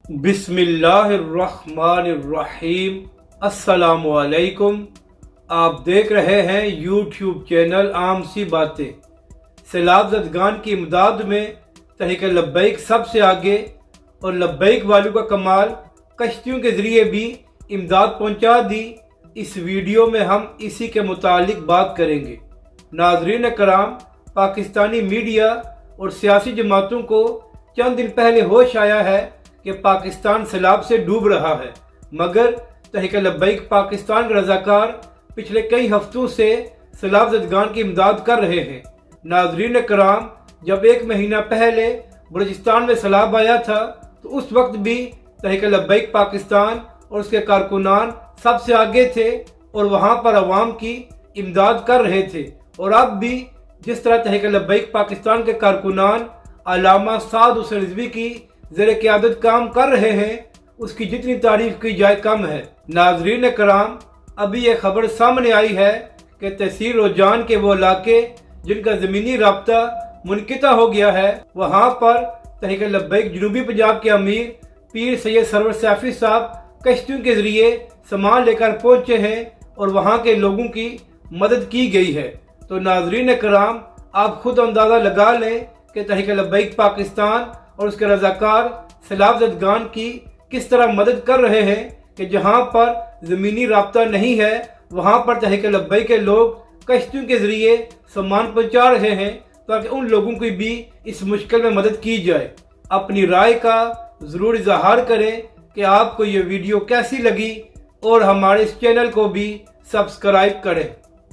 बिस्मिल्लाहिर्रहमानिर्रहीम। अस्सलाम वालेकुम। आप देख रहे हैं यूट्यूब चैनल आम सी बातें। सैलाब ज़दगान की इमदाद में तहरीक लब्बैक सबसे आगे और लब्बैक वालों का कमाल, कश्तियों के ज़रिए भी इमदाद पहुंचा दी। इस वीडियो में हम इसी के मुतालिक बात करेंगे। नाज़रीन कराम, पाकिस्तानी मीडिया और सियासी जमातों को चंद दिन पहले होश आया है कि पाकिस्तान सैलाब से डूब रहा है, मगर तहरीक लब्बैक पाकिस्तान के रज़ाकार पिछले कई हफ्तों से सैलाब ज़दगान की इमदाद कर रहे हैं। नाज़रीन कराम, जब एक महीना पहले बलूचिस्तान में सैलाब आया था तो उस वक्त भी तहरीक लब्बैक पाकिस्तान और उसके कारकुनान सबसे आगे थे और वहाँ पर अवाम की इमदाद कर रहे थे। और अब भी जिस तरह तहरीक लब्बैक पाकिस्तान के कारकुनान अल्लामा साद हुसैन रिज़वी की ज़ेर क़यादत काम कर रहे हैं, उसकी जितनी तारीफ की जाए कम है। नाज़रीन कराम, अभी ये खबर सामने आई है कि तहसील रोजान के वो इलाके जिनका ज़मीनी राब्ता मुनक़िता हो गया है, वहाँ पर तहरीक लब्बैक जनूबी पंजाब के अमीर पीर सैयद सरवर सैफी साहब कश्तियों के ज़रिए सामान लेकर पहुँचे हैं और वहाँ के लोगों की मदद की गई है। तो नाज़रीन कराम, आप खुद अंदाज़ा लगा लें कि तहरीक लब्बैक पाकिस्तान और उसके रज़ाकार सैलाब ज़दगान की किस तरह मदद कर रहे हैं कि जहाँ पर ज़मीनी राब्ता नहीं है वहाँ पर तहरीक लब्बैक के लोग कश्तियों के ज़रिए सामान पहुँचा रहे हैं ताकि उन लोगों की भी इस मुश्किल में मदद की जाए। अपनी राय का ज़रूर इज़हार करें कि आपको ये वीडियो कैसी लगी और हमारे इस चैनल को भी सब्सक्राइब करें।